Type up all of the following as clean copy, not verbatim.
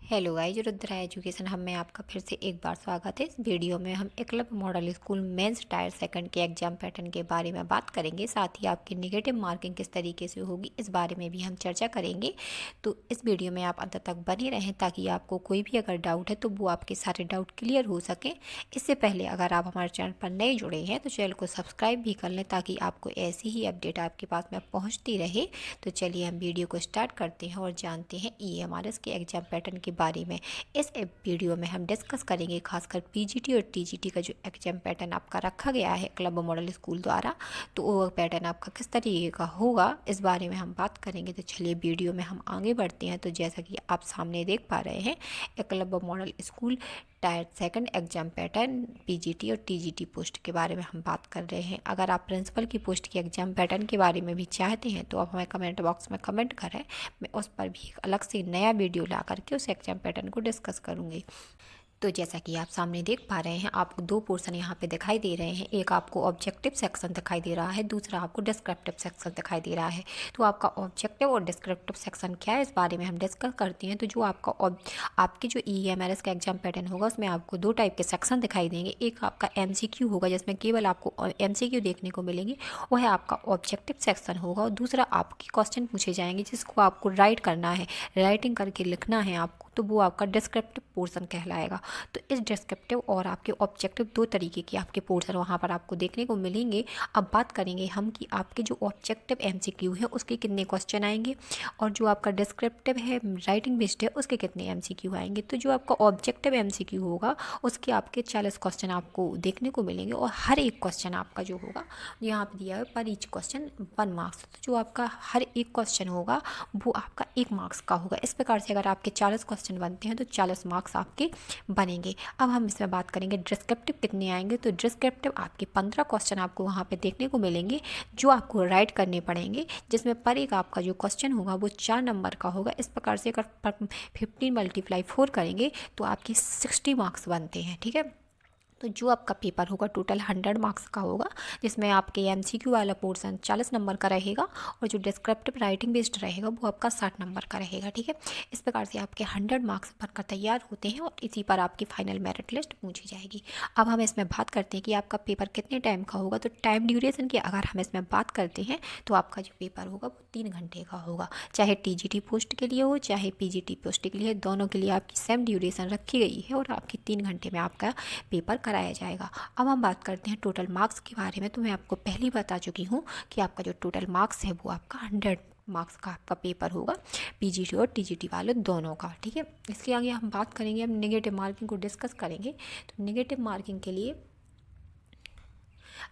Hello guys, Rudra education हम में आपका फिर से एक बार स्वागत है। इस वीडियो में हम Eklavya model school mains tier second के एग्जाम पैटर्न के बारे में बात करेंगे। साथ ही आपकी नेगेटिव मार्किंग किस तरीके से होगी इस बारे में भी हम चर्चा करेंगे। तो इस वीडियो में आप अंत तक बने रहें ताकि आपको कोई भी अगर डाउट है तो वो आपके सारे डाउट क्लियर हो सकें। इससे पहले अगर आप हमारे चैनल पर नए जुड़े हैं तो चैनल को सब्सक्राइब भी कर लें ताकि आपको ऐसी ही अपडेट आपके पास में पहुँचती रहे। तो चलिए हम वीडियो को स्टार्ट करते हैं और जानते हैं EMRS के एग्जाम पैटर्न के बारे में। इस वीडियो में हम डिस्कस करेंगे खासकर पीजीटी और टीजीटी का जो एग्जाम पैटर्न आपका रखा गया है क्लब मॉडल स्कूल द्वारा, तो वो पैटर्न आपका किस तरीके का होगा इस बारे में हम बात करेंगे। तो चलिए वीडियो में हम आगे बढ़ते हैं। तो जैसा कि आप सामने देख पा रहे हैं, club model school tyre second exam pattern PGT और टीजीटी पोस्ट के बारे में हम बात कर रहे हैं। अगर आप प्रिंसिपल की पोस्ट के एग्जाम पैटर्न के बारे में भी चाहते हैं तो आप हमें कमेंट बॉक्स में कमेंट करें। मैं उस पर भी एक अलग से नया वीडियो ला करके उस एग्जाम पैटर्न को डिस्कस करूँगी। तो जैसा कि आप सामने देख पा रहे हैं, आपको दो पोर्शन यहाँ पे दिखाई दे रहे हैं। एक आपको ऑब्जेक्टिव सेक्शन दिखाई दे रहा है, दूसरा आपको डिस्क्रिप्टिव सेक्शन दिखाई दे रहा है। तो आपका ऑब्जेक्टिव और डिस्क्रिप्टिव सेक्शन क्या है इस बारे में हम डिस्कस करते हैं। तो जो आपके जो EMRS का एग्जाम पैटर्न होगा उसमें आपको दो टाइप के सेक्शन दिखाई देंगे। एक आपका MCQ होगा जिसमें केवल आपको MCQ देखने को मिलेंगे, वह आपका ऑब्जेक्टिव सेक्शन होगा। और दूसरा आपके क्वेश्चन पूछे जाएंगे जिसको आपको राइट करना है, राइटिंग करके लिखना है आपको, तो वो आपका डिस्क्रिप्टिव पोर्शन कहलाएगा। तो इस डिस्क्रिप्टिव और आपके ऑब्जेक्टिव दो तरीके के आपके पोर्शन वहाँ पर आपको देखने को मिलेंगे। अब बात करेंगे हम कि आपके जो ऑब्जेक्टिव MCQ है उसके कितने क्वेश्चन आएंगे और जो आपका डिस्क्रिप्टिव है राइटिंग बेस्ड है उसके कितने MCQ आएंगे। तो जो आपका ऑब्जेक्टिव MCQ होगा उसके आपके 40 क्वेश्चन आपको देखने को मिलेंगे और हर एक क्वेश्चन आपका जो होगा यहाँ पर दिया है पर ईच क्वेश्चन 1 मार्क्स। तो जो आपका हर एक क्वेश्चन होगा वो आपका 1 मार्क्स का होगा। इस प्रकार से अगर आपके 40 क्वेश्चन बनते हैं तो 40 मार्क्स आपके बनेंगे। अब हम इसमें बात करेंगे डिस्क्रिप्टिव कितने आएंगे। तो डिस्क्रिप्टिव आपके 15 क्वेश्चन आपको वहाँ पे देखने को मिलेंगे जो आपको राइट करने पड़ेंगे, जिसमें पर एक आपका जो क्वेश्चन होगा वो 4 नंबर का होगा। इस प्रकार से अगर 15 × 4 करेंगे तो आपके 60 मार्क्स बनते हैं। ठीक है। तो जो आपका पेपर होगा टोटल 100 मार्क्स का होगा, जिसमें आपके MCQ वाला पोर्शन 40 नंबर का रहेगा और जो डिस्क्रिप्टिव राइटिंग बेस्ड रहेगा वो आपका 60 नंबर का रहेगा। ठीक है। इस प्रकार से आपके 100 मार्क्स बनकर तैयार होते हैं और इसी पर आपकी फाइनल मेरिट लिस्ट पूछी जाएगी। अब हम इसमें बात करते हैं कि आपका पेपर कितने टाइम का होगा। तो टाइम ड्यूरेशन की अगर हम इसमें बात करते हैं तो आपका जो पेपर होगा वो 3 घंटे का होगा। चाहे TGT पोस्ट के लिए हो चाहे PGT पोस्ट के लिए, दोनों के लिए आपकी सेम ड्यूरेशन रखी गई है और आपकी 3 घंटे में आपका पेपर कराया जाएगा। अब हम बात करते हैं टोटल मार्क्स के बारे में। तो मैं आपको पहले ही बता चुकी हूँ कि आपका जो टोटल मार्क्स है वो आपका 100 मार्क्स का आपका पेपर होगा, PGT और TGT वाले दोनों का। ठीक है। इसके आगे हम बात करेंगे, हम नेगेटिव मार्किंग को डिस्कस करेंगे। तो नेगेटिव मार्किंग के लिए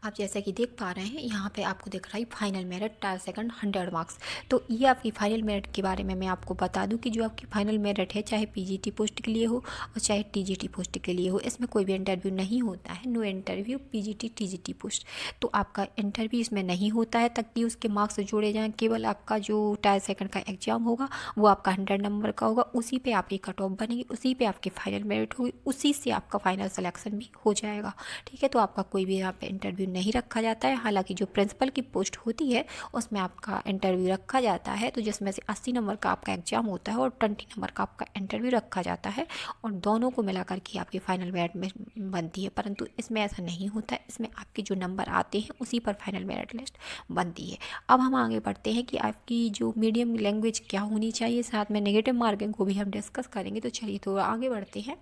आप जैसा कि देख पा रहे हैं यहाँ पे आपको दिख रहा है final merit tyre second 100 marks. तो ये आपकी फाइनल मेरिट के बारे में मैं आपको बता दूं कि जो आपकी फाइनल मेरिट है चाहे PGT पोस्ट के लिए हो और चाहे TGT पोस्ट के लिए हो, इसमें कोई भी इंटरव्यू नहीं होता है। No interview PGT TGT post. तो आपका इंटरव्यू इसमें नहीं होता है ताकि उसके मार्क्स जोड़े जाएँ। केवल आपका जो टायर सेकंड का एग्जाम होगा वो आपका 100 नंबर का होगा, उसी पर आपकी कट ऑफ बनेगी, उसी पर आपकी फाइनल मेरिट होगी, उसी से आपका फाइनल सिलेक्शन भी हो जाएगा। ठीक है। तो आपका कोई भी यहाँ पे इंटरव्यू नहीं रखा जाता है। हालांकि जो प्रिंसिपल की पोस्ट होती है उसमें आपका इंटरव्यू रखा जाता है, तो जिसमें से 80 नंबर का आपका एग्जाम होता है और 20 नंबर का आपका इंटरव्यू रखा जाता है और दोनों को मिलाकर के आपकी फाइनल मेरिट में बनती है। परंतु इसमें ऐसा नहीं होता है, इसमें आपके जो नंबर आते हैं उसी पर फाइनल मेरिट लिस्ट बनती है। अब हम आगे बढ़ते हैं कि आपकी जो मीडियम लैंग्वेज क्या होनी चाहिए, साथ में नेगेटिव मार्किंग को भी हम डिस्कस करेंगे। तो चलिए थोड़ा आगे बढ़ते हैं।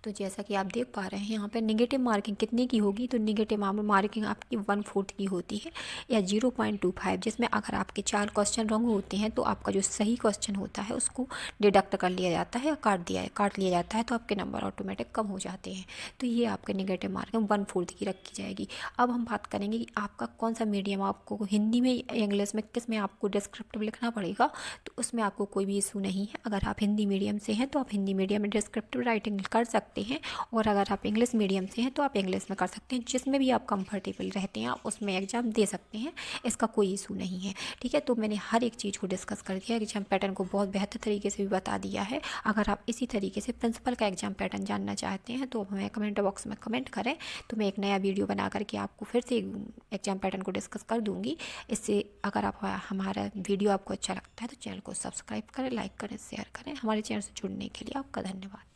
तो जैसा कि आप देख पा रहे हैं यहाँ पे नेगेटिव मार्किंग कितने की होगी। तो नेगेटिव मार्किंग आपकी 1/4 की होती है या 0.25, जिसमें अगर आपके 4 क्वेश्चन रॉन्ग होते हैं तो आपका जो सही क्वेश्चन होता है उसको डिडक्ट कर लिया जाता है या काट लिया जाता है, तो आपके नंबर ऑटोमेटिक कम हो जाते हैं। तो ये आपके नेगेटिव मार्किंग 1/4 की रखी जाएगी। अब हम बात करेंगे कि आपका कौन सा मीडियम, आपको हिंदी में या इंग्लिश में, किस में आपको डिस्क्रिप्टिव लिखना पड़ेगा। तो उसमें आपको कोई भी इशू नहीं है। अगर आप हिंदी मीडियम से हैं तो आप हिंदी मीडियम में डिस्क्रिप्टिव राइटिंग कर सकते हैं। और अगर आप इंग्लिश मीडियम से हैं तो आप इंग्लिश में कर सकते हैं, जिसमें भी आप कंफर्टेबल रहते हैं आप उसमें एग्ज़ाम दे सकते हैं, इसका कोई इशू नहीं है। ठीक है, तो मैंने हर एक चीज़ को डिस्कस कर दिया, एग्जाम पैटर्न को बहुत बेहतर तरीके से भी बता दिया है। अगर आप इसी तरीके से प्रिंसिपल का एग्जाम पैटर्न जानना चाहते हैं तो हमें कमेंट बॉक्स में कमेंट करें, तो मैं एक नया वीडियो बना करके आपको फिर से एग्जाम पैटर्न को डिस्कस कर दूँगी। इससे अगर आप हमारा वीडियो आपको अच्छा लगता है तो चैनल को सब्सक्राइब करें, लाइक करें, शेयर करें। हमारे चैनल से जुड़ने के लिए आपका धन्यवाद।